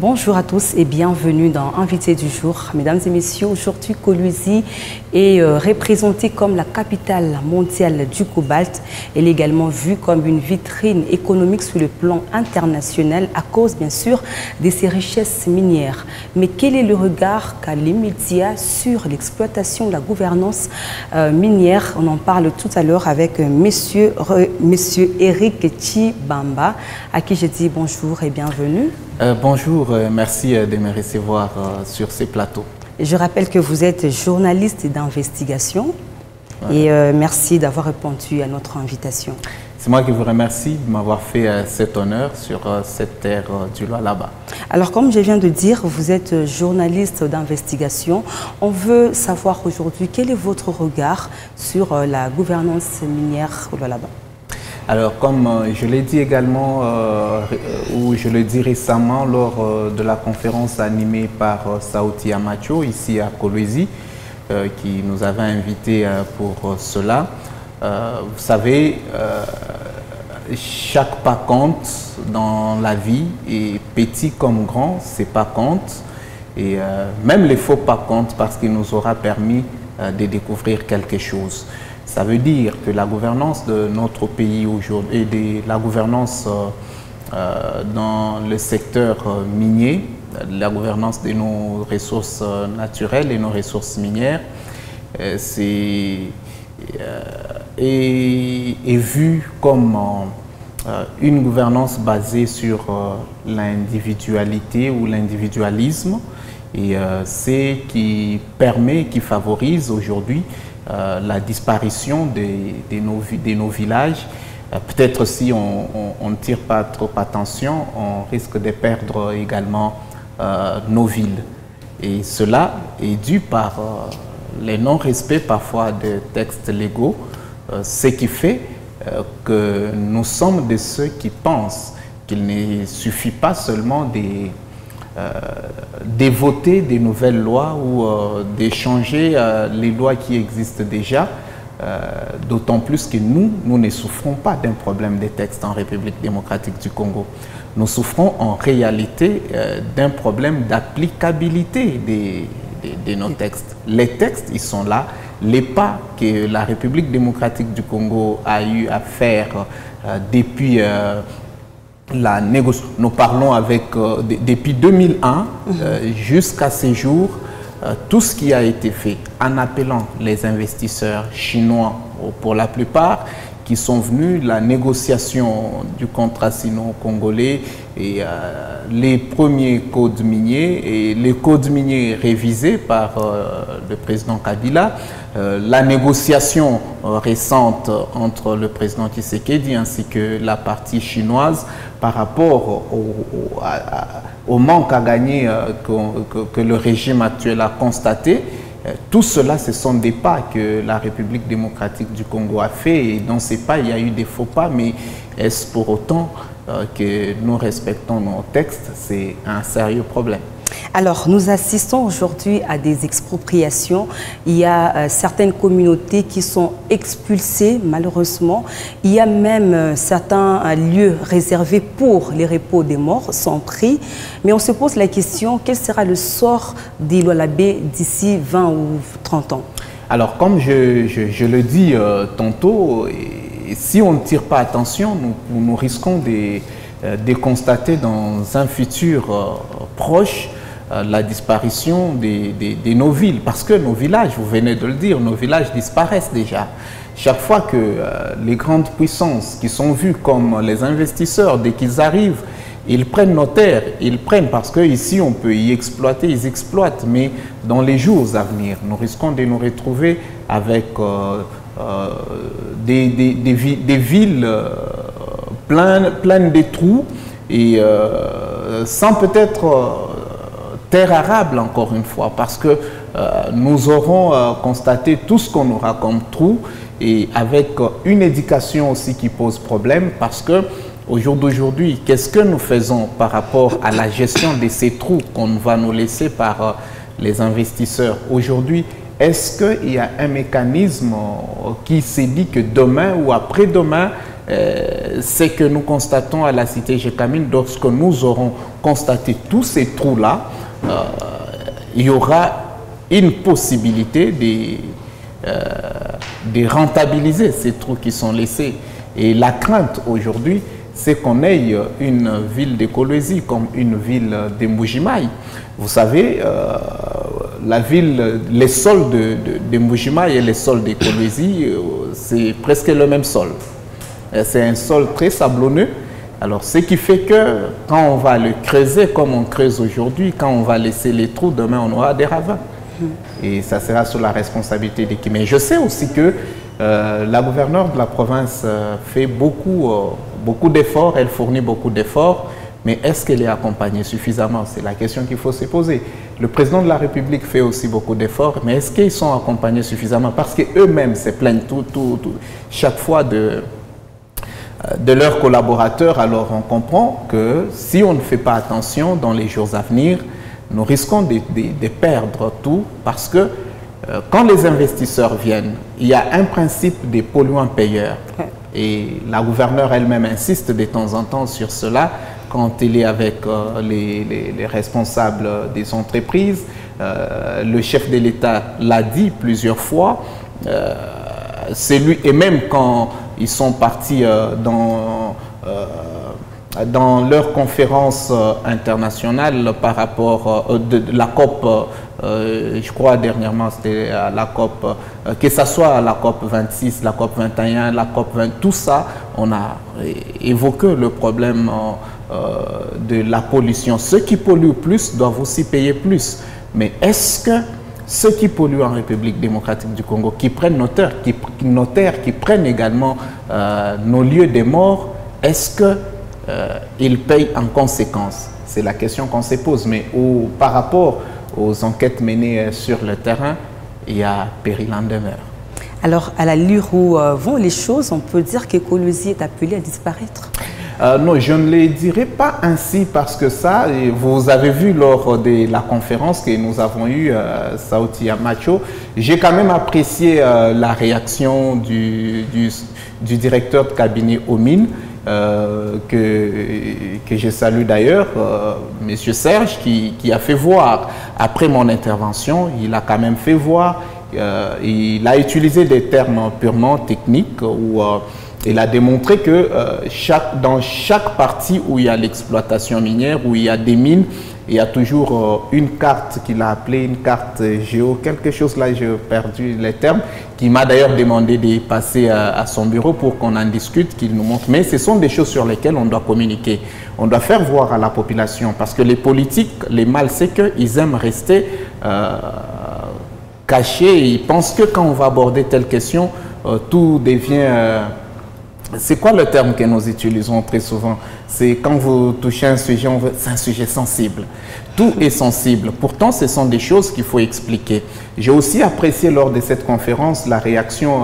Bonjour à tous et bienvenue dans Invité du jour. Mesdames et messieurs, aujourd'hui Kolwezi est représentée comme la capitale mondiale du cobalt. Elle est également vue comme une vitrine économique sur le plan international à cause bien sûr de ses richesses minières. Mais quel est le regard qu'a les médias sur l'exploitation de la gouvernance minière? On en parle tout à l'heure avec monsieur Eric Tshibamba, à qui je dis bonjour et bienvenue. Bonjour, merci de me recevoir sur ces plateaux. Je rappelle que vous êtes journaliste d'investigation et merci d'avoir répondu à notre invitation. C'est moi qui vous remercie de m'avoir fait cet honneur sur cette terre du Lualaba. Alors, comme je viens de dire, vous êtes journaliste d'investigation. On veut savoir aujourd'hui quel est votre regard sur la gouvernance minière au Lualaba. Alors, comme je l'ai dit également, ou je l'ai dit récemment lors de la conférence animée par Sauti Amacho, ici à Kolwezi, qui nous avait invités pour cela. Vous savez, chaque pas compte dans la vie, et petit comme grand, ces pas comptent. Et même les faux pas comptent parce qu'il nous aura permis de découvrir quelque chose. Ça veut dire que la gouvernance de notre pays aujourd'hui et la gouvernance dans le secteur minier, la gouvernance de nos ressources naturelles et nos ressources minières, est vue comme une gouvernance basée sur l'individualité ou l'individualisme, et c'est qui permet, qui favorise aujourd'hui la disparition de nos villages. Peut-être si on ne tire pas trop attention, on risque de perdre également nos villes. Et cela est dû par le non-respect parfois des textes légaux, ce qui fait que nous sommes de ceux qui pensent qu'il ne suffit pas seulement de voter des nouvelles lois ou de changer les lois qui existent déjà, d'autant plus que nous ne souffrons pas d'un problème des textes en République démocratique du Congo. Nous souffrons en réalité d'un problème d'applicabilité de nos textes. Les textes, ils sont là. Les pas que la République démocratique du Congo a eu à faire depuis la négociation, nous parlons avec, depuis 2001 jusqu'à ces jours, tout ce qui a été fait en appelant les investisseurs chinois pour la plupart, qui sont venus, la négociation du contrat sino-congolais et les premiers codes miniers et les codes miniers révisés par le président Kabila, la négociation récente entre le président Tshisekedi ainsi que la partie chinoise par rapport au manque à gagner que le régime actuel a constaté. Tout cela, ce sont des pas que la République démocratique du Congo a fait, et dans ces pas, il y a eu des faux pas, mais est-ce pour autant que nous respectons nos textes? C'est un sérieux problème. Alors, nous assistons aujourd'hui à des expropriations. Il y a certaines communautés qui sont expulsées, malheureusement. Il y a même certains lieux réservés pour les repos des morts, sans prix. Mais on se pose la question, quel sera le sort des Lualabé d'ici 20 ou 30 ans? Alors, comme je le dis tantôt, si on ne tire pas attention, nous risquons de constater dans un futur proche la disparition de nos villes, parce que nos villages, vous venez de le dire, nos villages disparaissent déjà. Chaque fois que les grandes puissances qui sont vues comme les investisseurs, dès qu'ils arrivent, ils prennent nos terres, ils prennent parce qu'ici on peut y exploiter, ils exploitent, mais dans les jours à venir, nous risquons de nous retrouver avec des villes pleines de trous et sans peut-être terre arable encore une fois, parce que nous aurons constaté tout ce qu'on aura comme trou, et avec une éducation aussi qui pose problème, parce que au jour d'aujourd'hui, qu'est-ce que nous faisons par rapport à la gestion de ces trous qu'on va nous laisser par les investisseurs? Aujourd'hui, est-ce qu'il y a un mécanisme qui s'est dit que demain ou après-demain, c'est que nous constatons à la cité Gécamine, lorsque nous aurons constaté tous ces trous-là, il y aura une possibilité de rentabiliser ces trous qui sont laissés. Et la crainte aujourd'hui, c'est qu'on ait une ville de Kolwezi comme une ville de Mbujimayi. Vous savez, les sols de Mbujimayi et les sols de Kolwezi, c'est presque le même sol. C'est un sol très sablonneux. Alors, ce qui fait que quand on va le creuser comme on creuse aujourd'hui, quand on va laisser les trous, demain on aura des ravins. Et ça sera sous la responsabilité de qui. Mais je sais aussi que la gouverneure de la province fait beaucoup d'efforts, elle fournit beaucoup d'efforts, mais est-ce qu'elle est accompagnée suffisamment? C'est la question qu'il faut se poser. Le président de la République fait aussi beaucoup d'efforts, mais est-ce qu'ils sont accompagnés suffisamment? Parce qu'eux-mêmes se plaignent chaque fois de leurs collaborateurs. Alors on comprend que si on ne fait pas attention dans les jours à venir, nous risquons de perdre tout, parce que quand les investisseurs viennent, il y a un principe des polluants-payeurs. Et la gouverneure elle-même insiste de temps en temps sur cela quand elle est avec les responsables des entreprises. Le chef de l'État l'a dit plusieurs fois. C'est lui, et même quand ils sont partis dans leur conférence internationale par rapport de la COP, je crois dernièrement c'était à la COP, que ce soit à la COP 26, la COP 21, la COP 20, tout ça, on a évoqué le problème de la pollution. Ceux qui polluent plus doivent aussi payer plus. Mais est-ce que ceux qui polluent en République démocratique du Congo, qui prennent notaires, qui prennent également nos lieux de mort, est-ce que ils payent en conséquence? C'est la question qu'on se pose. Mais par rapport aux enquêtes menées sur le terrain, il y a péril en demeure. Alors, à l'allure où vont les choses, on peut dire que Kolwezi est appelé à disparaître? Non, je ne le dirai pas ainsi, parce que ça, vous avez vu lors de la conférence que nous avons eue, Sauti Amacho, j'ai quand même apprécié la réaction du directeur de cabinet aux mines, que je salue d'ailleurs, M. Serge, qui a fait voir, après mon intervention, il a quand même fait voir, il a utilisé des termes purement techniques où il a démontré que dans chaque partie où il y a l'exploitation minière, où il y a des mines, il y a toujours une carte qu'il a appelée une carte géo, quelque chose là, j'ai perdu les termes, qui m'a d'ailleurs demandé de passer à son bureau pour qu'on en discute, qu'il nous montre. Mais ce sont des choses sur lesquelles on doit communiquer. On doit faire voir à la population, parce que les politiques, les mal, c'est qu'ils aiment rester cachés. Ils pensent que quand on va aborder telle question, tout devient... c'est quoi le terme que nous utilisons très souvent? C'est quand vous touchez un sujet, c'est un sujet sensible. Tout est sensible. Pourtant, ce sont des choses qu'il faut expliquer. J'ai aussi apprécié lors de cette conférence la réaction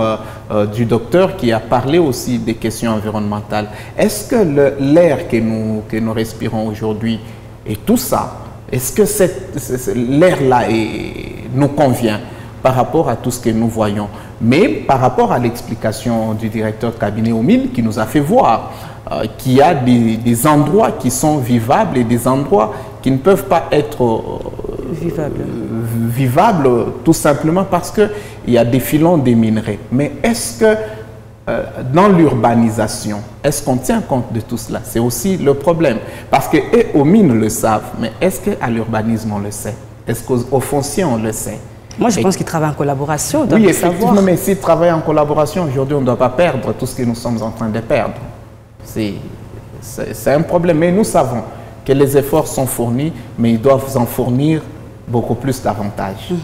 du docteur qui a parlé aussi des questions environnementales. Est-ce que l'air que nous respirons aujourd'hui et tout ça, est-ce que l'air-là nous convient par rapport à tout ce que nous voyons? Mais par rapport à l'explication du directeur de cabinet aux mines qui nous a fait voir qu'il y a des endroits qui sont vivables et des endroits qui ne peuvent pas être vivables tout simplement parce qu'il y a des filons des minerais. Mais est-ce que dans l'urbanisation, est-ce qu'on tient compte de tout cela? C'est aussi le problème. Parce que aux mines le savent, mais est-ce qu'à l'urbanisme on le sait? Est-ce qu'au foncier on le sait? Moi, je pense qu'ils travaillent en collaboration. Oui, effectivement, mais s'ils travaillent en collaboration, aujourd'hui, on ne doit pas perdre tout ce que nous sommes en train de perdre. C'est un problème. Mais nous savons que les efforts sont fournis, mais ils doivent en fournir beaucoup plus davantage.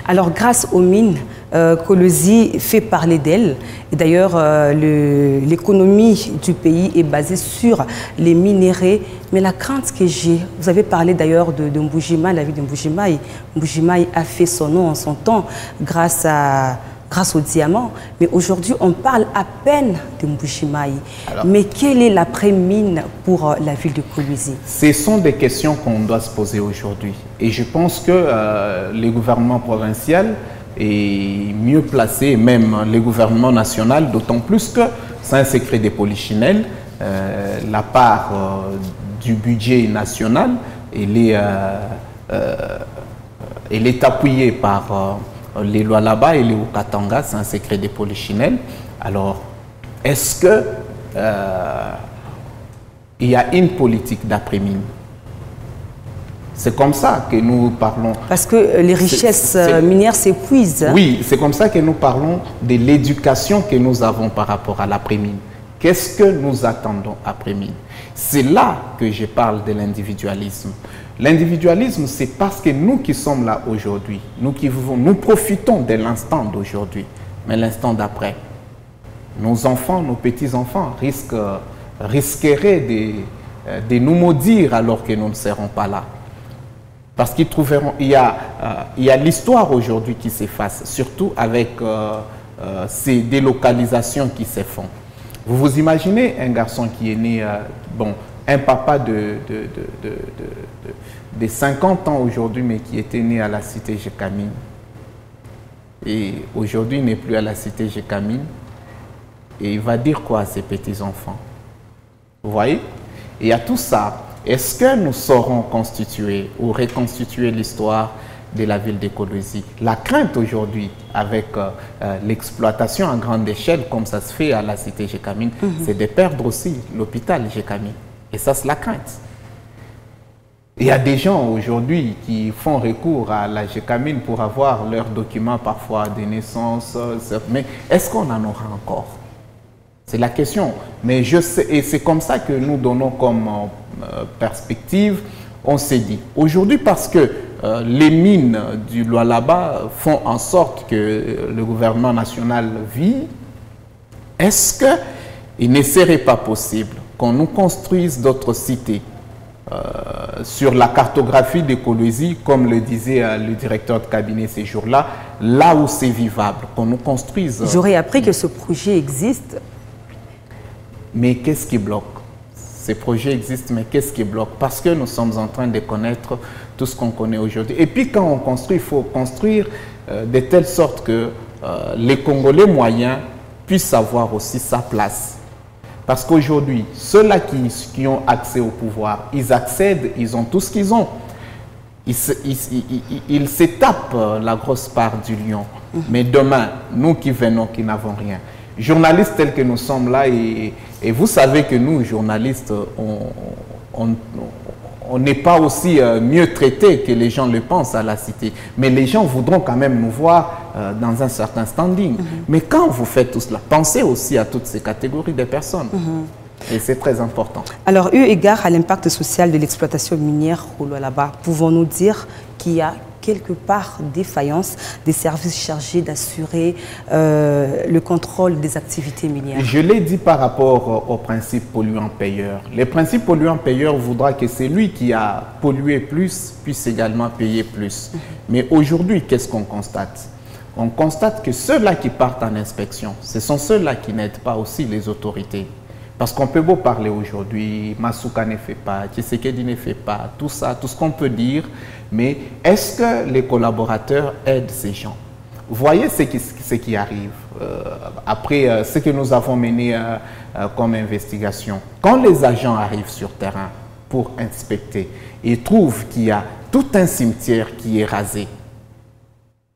Alors, grâce aux mines, Kolwezi fait parler d'elle. Et d'ailleurs, l'économie du pays est basée sur les minéraux. Mais la crainte que j'ai, vous avez parlé d'ailleurs de Mbujimayi, la ville de Mbujimayi. Mbujimayi a fait son nom en son temps grâce au diamant. Mais aujourd'hui, on parle à peine de Mbujimayi. Mais quelle est l'après-mine pour la ville de Kolwezi? Ce sont des questions qu'on doit se poser aujourd'hui. Et je pense que les gouvernements provinciaux est mieux placé, même les gouvernements nationaux, d'autant plus que c'est un secret des polichinelles. La part du budget national, elle est appuyée par les lois là-bas et les Okatanga, c'est un secret des polichinelles. Alors, est-ce que il y a une politique d'après-mine? C'est comme ça que nous parlons. Parce que les richesses minières s'épuisent. Oui, c'est comme ça que nous parlons de l'éducation que nous avons par rapport à l'après-mine. Qu'est-ce que nous attendons après-mine? C'est là que je parle de l'individualisme. L'individualisme, c'est parce que nous qui sommes là aujourd'hui, nous qui vivons, nous profitons de l'instant d'aujourd'hui, mais l'instant d'après. Nos enfants, nos petits-enfants risqueraient de nous maudire alors que nous ne serons pas là. Parce qu'ils trouveront, il y a l'histoire aujourd'hui qui s'efface, surtout avec ces délocalisations qui se font. Vous vous imaginez un garçon qui est né, un papa de 50 ans aujourd'hui, mais qui était né à la cité Gécamine. Et aujourd'hui, il n'est plus à la cité Gécamine. Et il va dire quoi à ses petits-enfants? Vous voyez? Et à tout ça, est-ce que nous saurons constituer ou reconstituer l'histoire de la ville d'Ekolozi? La crainte aujourd'hui, avec l'exploitation à grande échelle, comme ça se fait à la cité Gécamine, c'est de perdre aussi l'hôpital Gécamine. Et ça, c'est la crainte. Il y a des gens aujourd'hui qui font recours à la Gécamine pour avoir leurs documents parfois de naissance. Mais est-ce qu'on en aura encore? C'est la question. Mais je sais, et c'est comme ça que nous donnons comme perspective. On s'est dit, aujourd'hui, parce que les mines du Lualaba font en sorte que le gouvernement national vit, est-ce qu'il ne serait pas possible qu'on nous construise d'autres cités sur la cartographie d'Ekolozi, comme le disait le directeur de cabinet ces jours-là, là où c'est vivable, qu'on nous construise. J'aurais appris que ce projet existe. Mais qu'est-ce qui bloque? Ces projets existent, mais qu'est-ce qui bloque? Parce que nous sommes en train de connaître tout ce qu'on connaît aujourd'hui. Et puis quand on construit, il faut construire de telle sorte que les Congolais moyens puissent avoir aussi sa place. Parce qu'aujourd'hui, ceux-là qui ont accès au pouvoir, ils accèdent, ils ont tout ce qu'ils ont. Ils se tapent la grosse part du lion. Mais demain, nous qui venons, qui n'avons rien, journalistes tels que nous sommes là, et vous savez que nous, journalistes, on n'est pas aussi mieux traités que les gens le pensent à la cité. Mais les gens voudront quand même nous voir dans un certain standing. Mais quand vous faites tout cela, pensez aussi à toutes ces catégories de personnes. Et c'est très important. Alors, eu égard à l'impact social de l'exploitation minière au Lualaba, pouvons-nous dire qu'il y a quelque part défaillance des services chargés d'assurer le contrôle des activités minières? Je l'ai dit par rapport au principe polluant-payeur. Le principe polluant-payeur voudra que celui qui a pollué plus puisse également payer plus. Mais aujourd'hui, qu'est-ce qu'on constate? On constate que ceux-là qui partent en inspection, ce sont ceux-là qui n'aident pas aussi les autorités. Parce qu'on peut beau parler aujourd'hui, Masuka ne fait pas, Tshisekedi ne fait pas, tout ça, tout ce qu'on peut dire, mais est-ce que les collaborateurs aident ces gens? Vous voyez ce qui arrive après ce que nous avons mené comme investigation. Quand les agents arrivent sur terrain pour inspecter, ils trouvent qu'il y a tout un cimetière qui est rasé.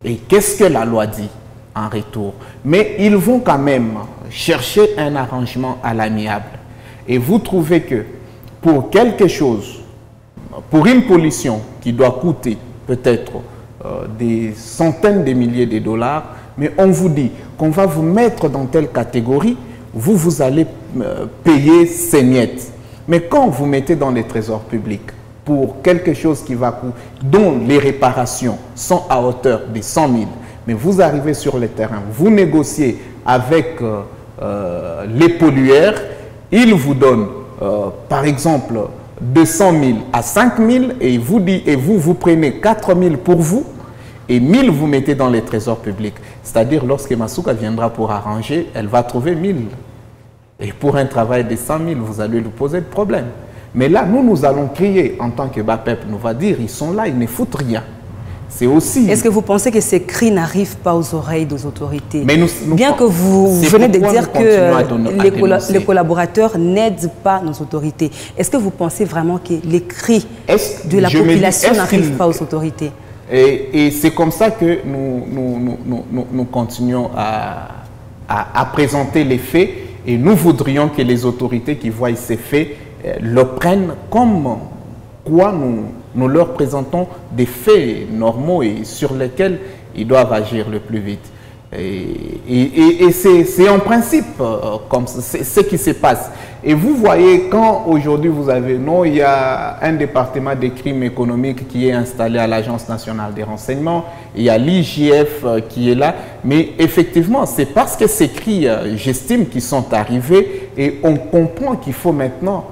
Et qu'est-ce que la loi dit en retour? Mais ils vont quand même chercher un arrangement à l'amiable. Et vous trouvez que pour quelque chose, pour une pollution qui doit coûter peut-être des centaines de milliers de dollars, mais on vous dit qu'on va vous mettre dans telle catégorie, vous allez payer ces miettes. Mais quand vous mettez dans les trésors publics pour quelque chose qui va coûter, dont les réparations sont à hauteur de 100 000, mais vous arrivez sur le terrain, vous négociez avec les pollueurs, ils vous donnent par exemple 200 000 à 5 000 et vous prenez 4 000 pour vous et 1 000 vous mettez dans les trésors publics. C'est-à-dire lorsque Masuka viendra pour arranger, elle va trouver 1 000. Et pour un travail de 100 000, vous allez lui poser de problème. Mais là, nous allons crier en tant que BAPEP, nous va dire, ils sont là, ils ne foutent rien. c'est aussi... Est-ce que vous pensez que ces cris n'arrivent pas aux oreilles des autorités? Mais bien que vous venez de dire que les collaborateurs n'aident pas nos autorités, est-ce que vous pensez vraiment que les cris de la population n'arrivent pas aux autorités? Et c'est comme ça que nous continuons à présenter les faits, et nous voudrions que les autorités qui voient ces faits le prennent comme quoi nous leur présentons des faits normaux et sur lesquels ils doivent agir le plus vite. Et c'est en principe comme c'est ce qui se passe. Et vous voyez, quand aujourd'hui vous avez, non, il y a un département des crimes économiques qui est installé à l'Agence nationale des renseignements, il y a l'IGF qui est là, mais effectivement, c'est parce que ces cris, j'estime, qui sont arrivés, et on comprend qu'il faut maintenant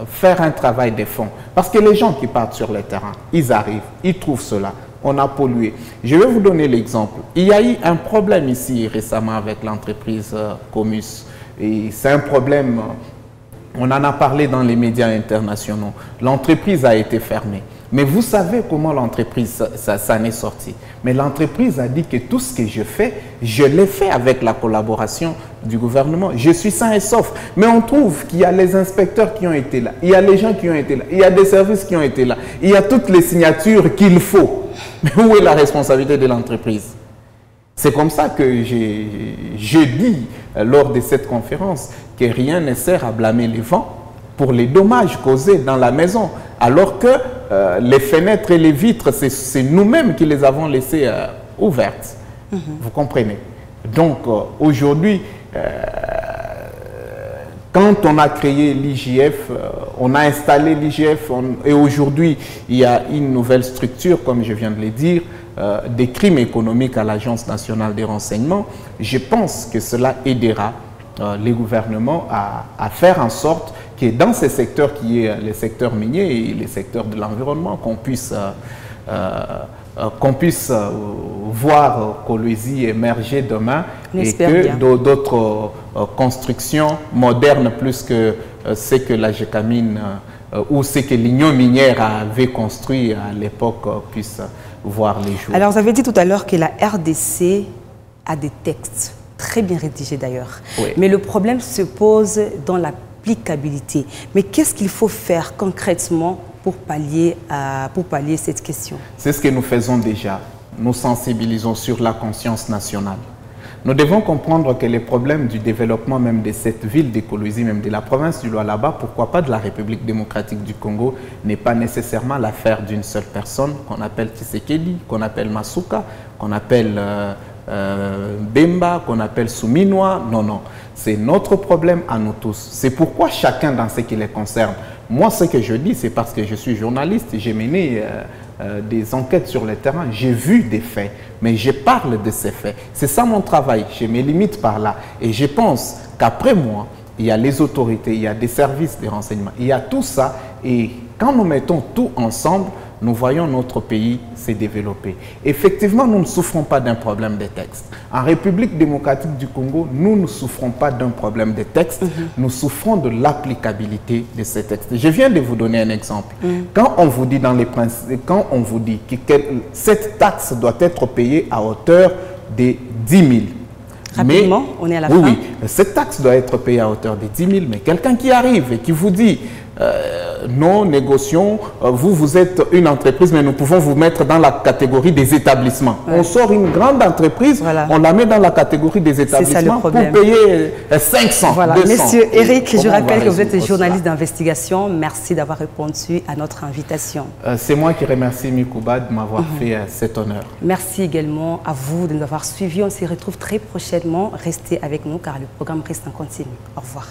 faire un travail de fond. Parce que les gens qui partent sur le terrain, ils arrivent, ils trouvent cela. On a pollué. Je vais vous donner l'exemple. Il y a eu un problème ici récemment avec l'entreprise Comus. Et c'est un problème, on en a parlé dans les médias internationaux. L'entreprise a été fermée. Mais vous savez comment l'entreprise s'en est sortie. Mais l'entreprise a dit que tout ce que je fais, je l'ai fait avec la collaboration du gouvernement. Je suis sain et sauf. Mais on trouve qu'il y a les inspecteurs qui ont été là, il y a les gens qui ont été là, il y a des services qui ont été là, il y a toutes les signatures qu'il faut. Mais où est la responsabilité de l'entreprise? C'est comme ça que j'ai dit lors de cette conférence que rien ne sert à blâmer les vents pour les dommages causés dans la maison, alors que les fenêtres et les vitres, c'est nous-mêmes qui les avons laissées ouvertes. Vous comprenez? Donc aujourd'hui, quand on a créé l'IGF, on a installé l'IGF et aujourd'hui, il y a une nouvelle structure, comme je viens de le dire, des crimes économiques à l'Agence nationale des renseignements. Je pense que cela aidera les gouvernements à faire en sorte que dans ces secteurs qui est les secteurs miniers et les secteurs de l'environnement, qu'on puisse voir Kolwezi émerger demain et que d'autres constructions modernes plus que ce que la GECAMINE ou ce que l'Union minière avait construit à l'époque puissent voir les jours. Alors vous avez dit tout à l'heure que la RDC a des textes très bien rédigés d'ailleurs. Oui. Mais le problème se pose dans l'applicabilité. Mais qu'est-ce qu'il faut faire concrètement pour pallier cette question? C'est ce que nous faisons déjà. Nous sensibilisons sur la conscience nationale. Nous devons comprendre que les problèmes du développement même de cette ville de Kolwezi, même de la province du Lualaba, pourquoi pas de la République démocratique du Congo, n'est pas nécessairement l'affaire d'une seule personne qu'on appelle Tshisekedi, qu'on appelle Masuka, qu'on appelle Bemba, qu'on appelle Souminois. Non, non. C'est notre problème à nous tous. C'est pourquoi chacun dans ce qui les concerne. Moi, ce que je dis, c'est parce que je suis journaliste, j'ai mené des enquêtes sur le terrain, j'ai vu des faits, mais je parle de ces faits. C'est ça mon travail, je me limite par là. Et je pense qu'après moi, il y a les autorités, il y a des services de renseignement, il y a tout ça. Et quand nous mettons tout ensemble, nous voyons notre pays se développer. Effectivement, nous ne souffrons pas d'un problème de texte. En République démocratique du Congo, nous ne souffrons pas d'un problème de texte, nous souffrons de l'applicabilité de ces textes. Je viens de vous donner un exemple. Quand on vous dit dans les principes, quand on vous dit que cette taxe doit être payée à hauteur de 10 000. Rapidement, on est à la fin. Oui, cette taxe doit être payée à hauteur de 10 000, mais quelqu'un qui arrive et qui vous dit non, négocions, vous êtes une entreprise, mais nous pouvons vous mettre dans la catégorie des établissements. Ouais. On sort une grande entreprise, voilà. On la met dans la catégorie des établissements pour payer 500, voilà. 200. Monsieur Eric, je rappelle que vous êtes journaliste d'investigation. Merci d'avoir répondu à notre invitation. C'est moi qui remercie Mikouba de m'avoir fait cet honneur. Merci également à vous de nous avoir suivis. On se retrouve très prochainement. Restez avec nous car le programme reste en continu. Au revoir.